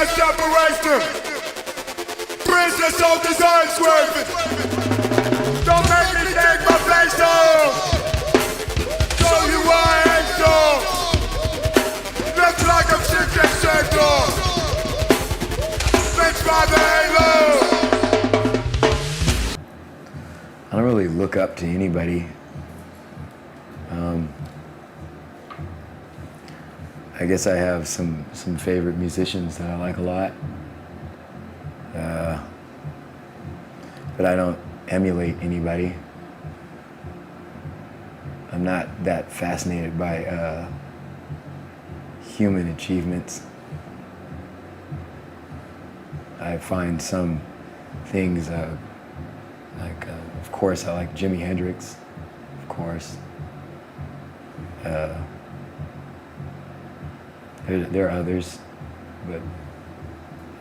that separates them. Princess of design swerving. Don't make me take my face off. Show you why I ain't so. Looks like I'm sick and shaped off. Thanks by the halo. I don't really look up to anybody. I guess I have some favorite musicians that I like a lot. But I don't emulate anybody. I'm not that fascinated by human achievements. I find some things, of course, I like Jimi Hendrix, of course. There are others, but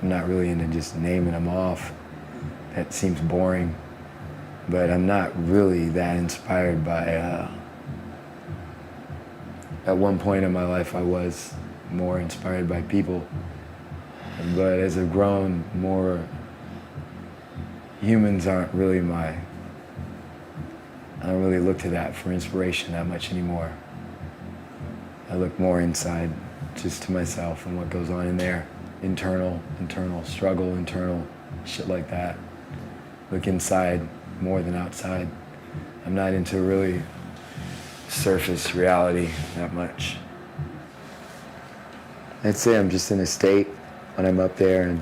I'm not really into just naming them off. That seems boring, but I'm not really that inspired by, at one point in my life I was more inspired by people, but as I've grown more, humans aren't really I don't really look to that for inspiration that much anymore. I look more inside, just to myself and what goes on in there. Internal struggle, internal shit like that. Look inside more than outside. I'm not into really surface reality that much. I'd say I'm just in a state when I'm up there,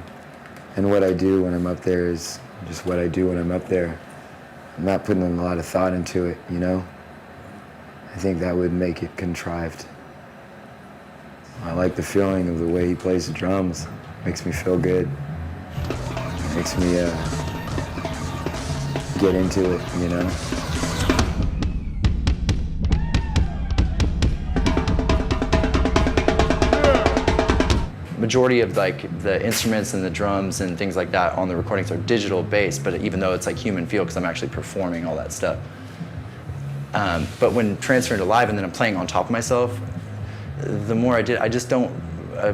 and what I do when I'm up there is just what I do when I'm up there. I'm not putting a lot of thought into it, you know? I think that would make it contrived. I like the feeling of the way he plays the drums. Makes me feel good. Makes me get into it, you know? Majority of like the instruments and the drums and things like that on the recordings are digital based, but even though it's like human feel because I'm actually performing all that stuff. But when transferring to live and then I'm playing on top of myself, the more I just don't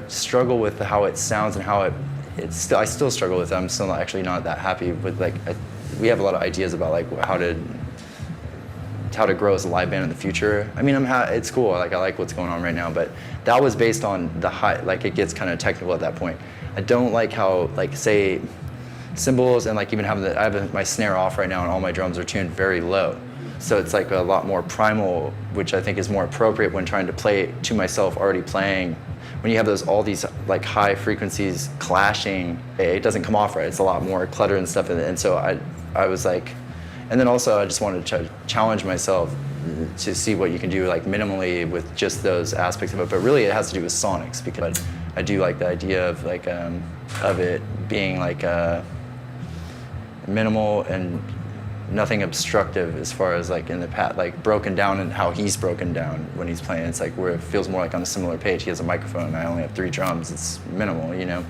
struggle with how it sounds and how I still struggle with it. I'm still actually not that happy with we have a lot of ideas about like how to grow as a live band in the future. I mean, it's cool. I like what's going on right now, but that was based on the high. Like it gets kind of technical at that point. I don't like how say cymbals and even I have my snare off right now and all my drums are tuned very low. So it's like a lot more primal, which I think is more appropriate when trying to play to myself already playing. When you have all these like high frequencies clashing, it doesn't come off right. It's a lot more clutter and stuff. And so I was like, and then also I just wanted to challenge myself to see what you can do like minimally with just those aspects of it. But really it has to do with sonics, because I do like the idea of of it being minimal and nothing obstructive as far as in the past, broken down and how he's broken down when he's playing. It's where it feels more on a similar page. He has a microphone and I only have 3 drums. It's minimal, you know?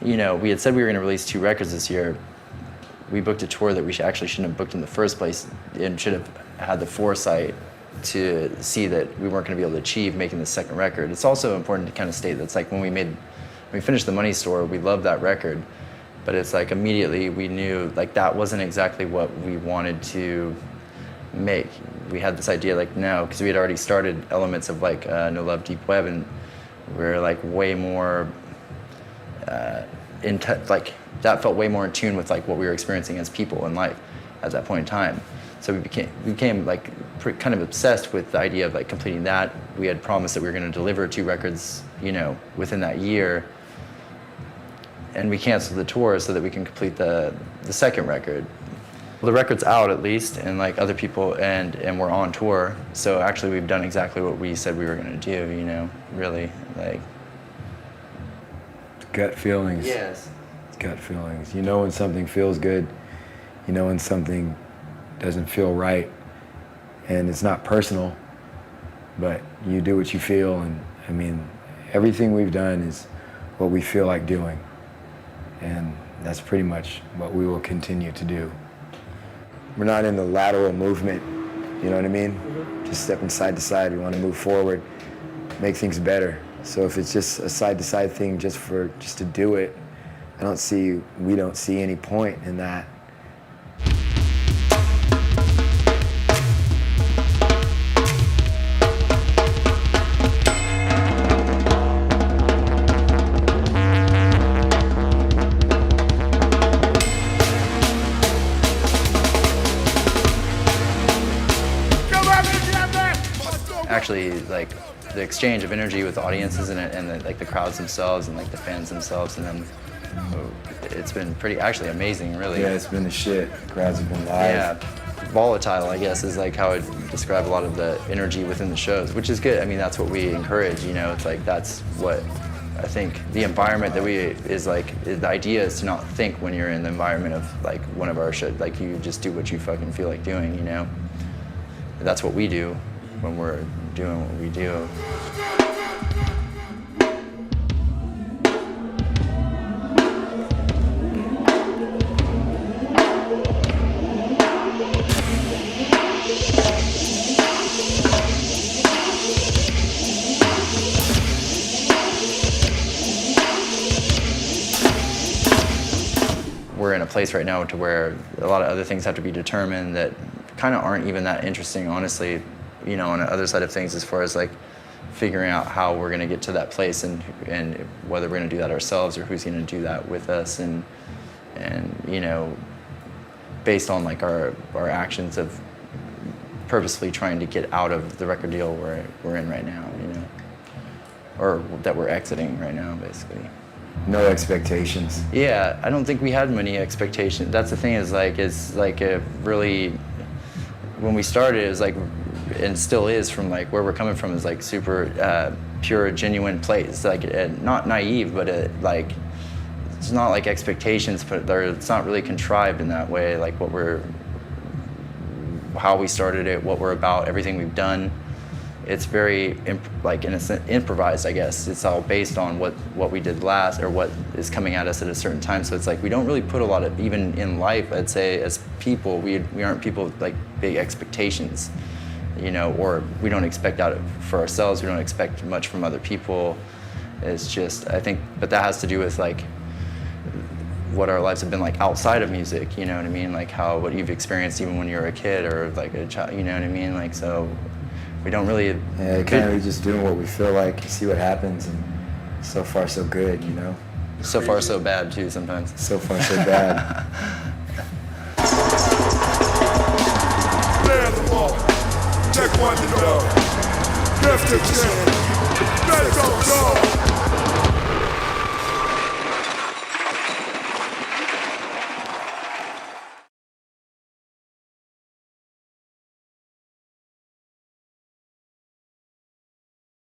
You know, we had said we were going to release 2 records this year. We booked a tour that we actually shouldn't have booked in the first place and should have had the foresight to see that we weren't going to be able to achieve making the second record. It's also important to kind of state that it's when we finished The Money Store, we loved that record, but it's immediately we knew that wasn't exactly what we wanted to make. We had this idea no, because we had already started elements of No Love, Deep Web, and we're way more that felt way more in tune with what we were experiencing as people in life at that point in time. So we became kind of obsessed with the idea of completing that. We had promised that we were going to deliver 2 records, you know, within that year, and we canceled the tour so that we can complete the second record. Well, the record's out at least, and other people, and we're on tour. So actually, we've done exactly what we said we were going to do. You know, really gut feelings. Yes. Gut feelings. You know when something feels good, You know, when something doesn't feel right, and it's not personal, but you do what you feel, and I mean, everything we've done is what we feel like doing, and that's pretty much what we will continue to do. We're not in the lateral movement, you know what I mean? Just stepping side to side. We want to move forward, make things better. So if it's just a side to side thing just to do it, we don't see any point in that. Actually, like the exchange of energy with the audiences and the crowds themselves and like the fans themselves, and then it's been pretty actually amazing, really. Yeah, it's been the shit. Crowds have been live. Yeah, volatile, I guess, is like how I describe a lot of the energy within the shows, which is good. I mean, that's what we encourage. You know, it's like that's what I think the environment that the idea is to not think when you're in the environment of like one of our shows. Like you just do what you fucking feel like doing. You know, that's what we do when we're doing what we do. We're in a place right now to where a lot of other things have to be determined that kind of aren't even that interesting, honestly. You know, on the other side of things, as far as like figuring out how we're going to get to that place and whether we're going to do that ourselves or who's going to do that with us, and you know, based on like our actions of purposefully trying to get out of the record deal we're in right now, you know, or that we're exiting right now, basically. No expectations. Yeah, I don't think we had many expectations. That's the thing, is like it's like a really, when we started, it was like, and still is, from like where we're coming from, is like super pure, genuine place. Like not naive, but like it's not like expectations, but it's not really contrived in that way. Like how we started it, what we're about, everything we've done. It's very like in a sense improvised, I guess. It's all based on what we did last, or what is coming at us at a certain time. So it's like we don't really put a lot of, even in life, I'd say as people, we aren't people with like big expectations, you know, or we don't expect out for ourselves. We don't expect much from other people. It's just, I think, but that has to do with like what our lives have been like outside of music, you know what I mean? Like what you've experienced even when you were a kid or like a child, you know what I mean? Like, so we don't really. Yeah, kind of just doing what we feel like, see what happens, and so far so good, you know? So far so bad too sometimes. So far so bad. Clear the wall. Check one to go. Lift the chin. Let's go.